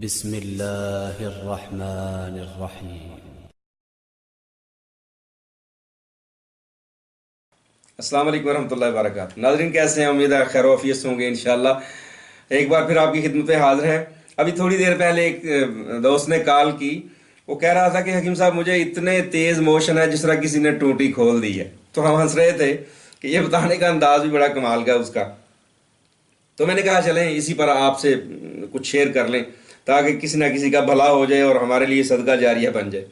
بسم اللہ الرحمن الرحیم۔ السلام علیکم ورحمۃ اللہ وبرکاتہ۔ ناظرین کیسے ہیں؟ امید ہے خیر و عافیت سے ہوں گے انشاءاللہ۔ ایک بار پھر آپ کی خدمت میں حاضر ہے۔ ابھی تھوڑی دیر پہلے ایک دوست نے کال کی، وہ کہہ رہا تھا کہ حکیم صاحب مجھے اتنے تیز موشن ہے جس طرح کسی نے ٹوٹی کھول دی ہے۔ تو ہم ہنس رہے تھے کہ یہ بتانے کا انداز بھی بڑا کمال کا اس کا۔ تو میں نے کہا چلیں اسی پر آپ سے کچھ شیئر کر لیں تاکہ کسی نہ کسی کا بھلا ہو جائے اور ہمارے لیے صدقہ جاریہ بن جائے۔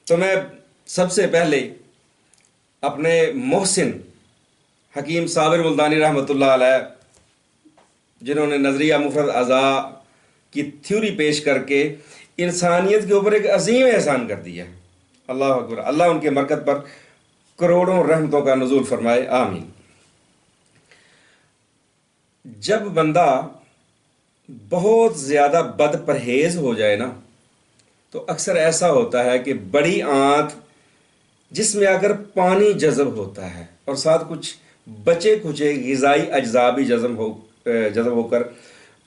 تو میں سب سے پہلے اپنے محسن حکیم صابر ملتانی رحمۃ اللہ علیہ، جنہوں نے نظریہ مفرد اعضاء کی تھیوری پیش کر کے انسانیت کے اوپر ایک عظیم احسان کر دیا ہے، اللہ اکبر، اللہ ان کے مرکز پر کروڑوں رحمتوں کا نزول فرمائے، آمین۔ جب بندہ بہت زیادہ بد پرہیز ہو جائے نا تو اکثر ایسا ہوتا ہے کہ بڑی آنت جس میں اگر پانی جذب ہوتا ہے اور ساتھ کچھ بچے کھچے غذائی اجزاء بھی جذب ہو کر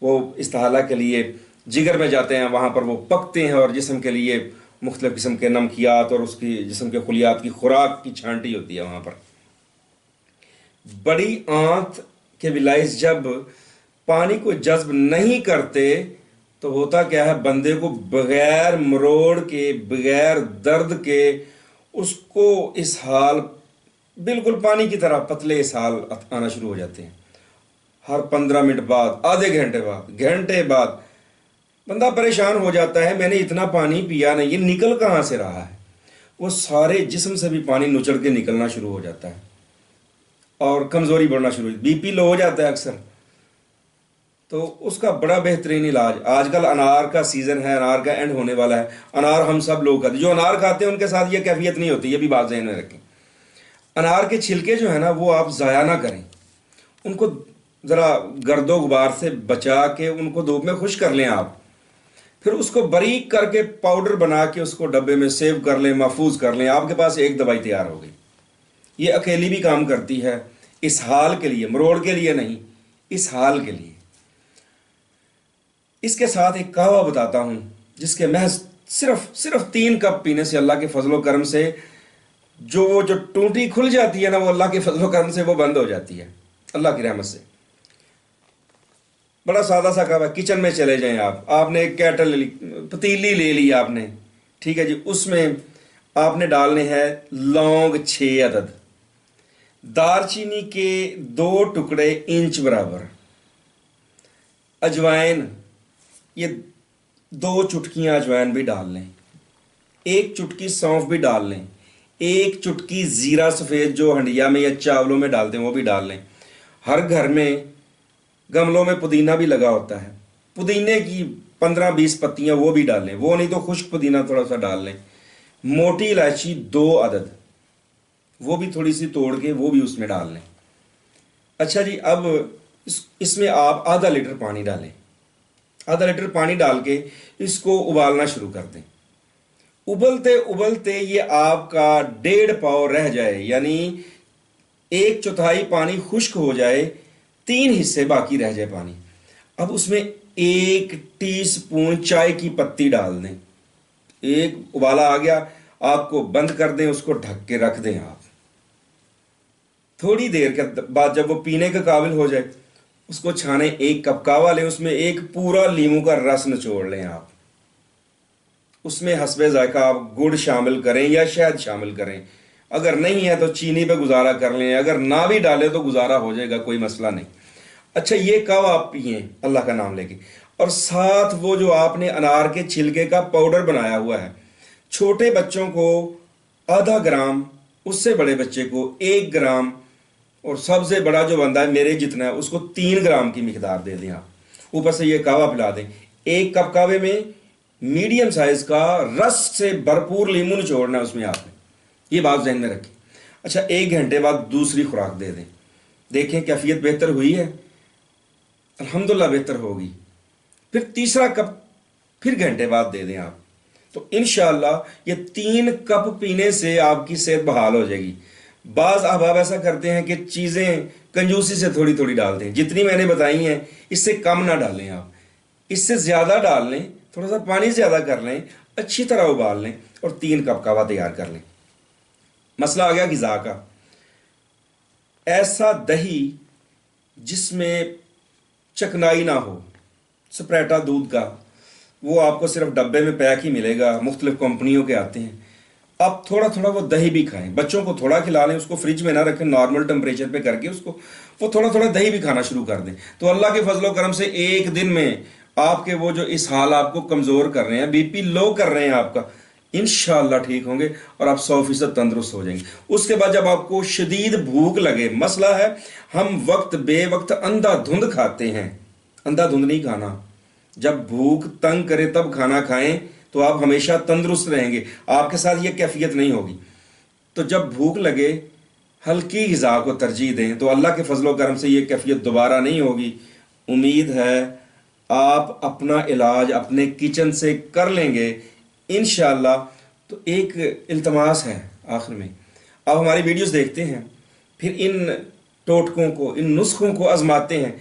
وہ استحالہ کے لیے جگر میں جاتے ہیں، وہاں پر وہ پکتے ہیں اور جسم کے لیے مختلف قسم کے نمکیات اور اس کی جسم کے خلیات کی خوراک کی چھانٹی ہوتی ہے۔ وہاں پر بڑی آنت کے ولائز جب پانی کو جذب نہیں کرتے تو ہوتا کیا ہے، بندے کو بغیر مروڑ کے بغیر درد کے اس کو اسہال، بالکل پانی کی طرح پتلے اسہال آنا شروع ہو جاتے ہیں۔ ہر 15 منٹ بعد، آدھے گھنٹے بعد بندہ پریشان ہو جاتا ہے، میں نے اتنا پانی پیا نہیں، یہ نکل کہاں سے رہا ہے؟ وہ سارے جسم سے بھی پانی نچڑ کے نکلنا شروع ہو جاتا ہے اور کمزوری بڑھنا شروع ہوتی ہے، بی پی لو ہو جاتا ہے اکثر۔ تو اس کا بڑا بہترین علاج، آج کل انار کا سیزن ہے، انار کا اینڈ ہونے والا ہے، انار ہم سب لوگ کھاتے ہیں، جو انار کھاتے ہیں ان کے ساتھ یہ کیفیت نہیں ہوتی، یہ بھی بات ذہن میں رکھیں۔ انار کے چھلکے جو ہیں نا وہ آپ ضائع نہ کریں، ان کو ذرا گرد و غبار سے بچا کے ان کو دھوپ میں خشک کر لیں آپ، پھر اس کو باریک کر کے پاؤڈر بنا کے اس کو ڈبے میں سیو کر لیں، محفوظ کر لیں، آپ کے پاس ایک دوائی تیار ہو گئی۔ یہ اکیلی بھی کام کرتی ہے اسہال کے لیے، مروڑ کے لیے نہیں، اسہال کے لیے۔ اس کے ساتھ ایک قہوہ بتاتا ہوں جس کے محض صرف 3 کپ پینے سے اللہ کے فضل و کرم سے جو ٹوٹی کھل جاتی ہے نا، وہ اللہ کے فضل و کرم سے وہ بند ہو جاتی ہے، اللہ کی رحمت سے۔ بڑا سادہ سا قہوہ، کچن میں چلے جائیں آپ نے ایک کیٹل لے لی، پتیلی لے لی آپ نے، ٹھیک ہے جی، اس میں آپ نے ڈالنے ہیں لونگ 6 عدد، دار چینی کے 2 ٹکڑے انچ برابر، اجوائن، یہ 2 چٹکیاں اجوائن بھی ڈال لیں، 1 چٹکی سونف بھی ڈال لیں، 1 چٹکی زیرہ سفید جو ہنڈیا میں یا چاولوں میں ڈالتے ہیں وہ بھی ڈال لیں۔ ہر گھر میں گملوں میں پودینہ بھی لگا ہوتا ہے، پودینے کی 15-20 پتیاں وہ بھی ڈال لیں، وہ نہیں تو خشک پودینہ تھوڑا سا ڈال لیں۔ موٹی الائچی 2 عدد، وہ بھی تھوڑی سی توڑ کے وہ بھی اس میں ڈال لیں۔ اچھا جی، اب اس میں آپ آدھا لیٹر پانی ڈالیں، آدھا لیٹر پانی ڈال کے اس کو ابالنا شروع کر دیں۔ ابلتے یہ آپ کا 1.5 پاؤ رہ جائے، یعنی 1/4 پانی خشک ہو جائے، 3 حصے باقی رہ جائے پانی۔ اب اس میں 1 ٹی سپون چائے کی پتی ڈال دیں، ایک ابالا آ گیا، آپ کو بند کر دیں، اس کو ڈھک کے رکھ دیں آپ۔ تھوڑی دیر کے بعد جب وہ پینے کے قابل ہو جائے اس کو چھانے، 1 کپ قہوہ لیں، اس میں 1 پورا لیموں کا رس نچوڑ لیں آپ، اس میں حسب ذائقہ آپ گڑ شامل کریں یا شہد شامل کریں، اگر نہیں ہے تو چینی پہ گزارا کر لیں، اگر نہ بھی ڈالے تو گزارا ہو جائے گا، کوئی مسئلہ نہیں۔ اچھا، یہ قہوہ آپ پئیں اللہ کا نام لے کے، اور ساتھ وہ جو آپ نے انار کے چھلکے کا پاؤڈر بنایا ہوا ہے، چھوٹے بچوں کو ½ گرام، اس سے بڑے بچے کو 1 گرام، اور سب سے بڑا جو بندہ ہے میرے جتنا ہے اس کو 3 گرام کی مقدار دے دیں آپ، اوپر سے یہ قہوہ پلا دیں۔ 1 کپ قہوے میں میڈیم سائز کا رس سے بھرپور لیموں نچوڑنا ہے اس میں آپ نے، یہ بات ذہن میں رکھیں۔ اچھا، 1 گھنٹے بعد دوسری خوراک دے دیں، دیکھیں کیفیت بہتر ہوئی ہے، الحمدللہ بہتر ہوگی۔ پھر تیسرا کپ پھر گھنٹے بعد دے دیں آپ، تو انشاءاللہ یہ 3 کپ پینے سے آپ کی صحت بحال ہو جائے گی۔ بعض احباب ایسا کرتے ہیں کہ چیزیں کنجوسی سے تھوڑی تھوڑی ڈالتے ہیں، جتنی میں نے بتائی ہیں اس سے کم نہ ڈالیں آپ، اس سے زیادہ ڈال لیں، تھوڑا سا پانی زیادہ کر لیں، اچھی طرح ابال لیں اور 3 کپ قہوہ تیار کر لیں۔ مسئلہ آ گیا غذا کا۔ ایسا دہی جس میں چکنائی نہ ہو، سپریٹا دودھ کا، وہ آپ کو صرف ڈبے میں پیک ہی ملے گا، مختلف کمپنیوں کے آتے ہیں۔ اب تھوڑا تھوڑا وہ دہی بھی کھائیں، بچوں کو تھوڑا کھلا لیں، اس کو فریج میں نہ رکھیں، نارمل ٹمپریچر پہ کر کے اس کو وہ تھوڑا تھوڑا دہی بھی کھانا شروع کر دیں، تو اللہ کے فضل و کرم سے ایک دن میں آپ کے وہ جو اس حال آپ کو کمزور کر رہے ہیں، بی پی لو کر رہے ہیں آپ کا، انشاءاللہ ٹھیک ہوں گے اور آپ 100% تندرست ہو جائیں گے۔ اس کے بعد جب آپ کو شدید بھوک لگے، مسئلہ ہے ہم وقت بے وقت اندھا دھند کھاتے ہیں، اندھا دھند نہیں کھانا، جب بھوک تنگ کرے تب کھانا کھائیں تو آپ ہمیشہ تندرست رہیں گے، آپ کے ساتھ یہ کیفیت نہیں ہوگی۔ تو جب بھوک لگے ہلکی غذا کو ترجیح دیں تو اللہ کے فضل و کرم سے یہ کیفیت دوبارہ نہیں ہوگی۔ امید ہے آپ اپنا علاج اپنے کچن سے کر لیں گے انشاءاللہ۔ تو ایک التماس ہے آخر میں، آپ ہماری ویڈیوز دیکھتے ہیں پھر ان ٹوٹکوں کو، ان نسخوں کو آزماتے ہیں،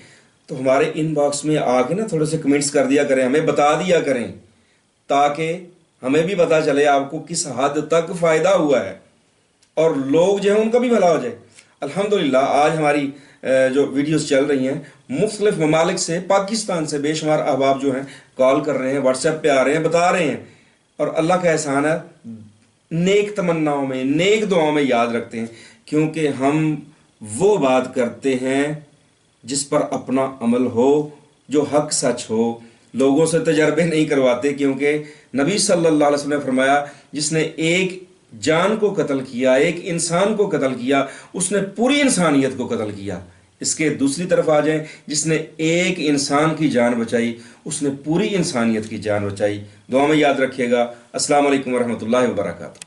تو ہمارے ان باکس میں آ کے نا تھوڑے سے کمنٹس کر دیا کریں، ہمیں بتا دیا کریں تاکہ ہمیں بھی پتہ چلے آپ کو کس حد تک فائدہ ہوا ہے اور لوگ جو ہیں ان کا بھی بھلا ہو جائے۔ الحمدللہ آج ہماری جو ویڈیوز چل رہی ہیں مختلف ممالک سے، پاکستان سے بے شمار احباب جو ہیں کال کر رہے ہیں، واٹس ایپ پہ آ رہے ہیں، بتا رہے ہیں، اور اللہ کا احسان ہے، نیک تمناؤں میں، نیک دعاؤں میں یاد رکھتے ہیں، کیونکہ ہم وہ بات کرتے ہیں جس پر اپنا عمل ہو، جو حق سچ ہو، لوگوں سے تجربے نہیں کرواتے، کیونکہ نبی صلی اللہ علیہ وسلم نے فرمایا جس نے ایک جان کو قتل کیا، ایک انسان کو قتل کیا، اس نے پوری انسانیت کو قتل کیا۔ اس کے دوسری طرف آ جائیں، جس نے ایک انسان کی جان بچائی اس نے پوری انسانیت کی جان بچائی۔ دعا میں یاد رکھیے گا۔ السلام علیکم ورحمۃ اللہ وبرکاتہ۔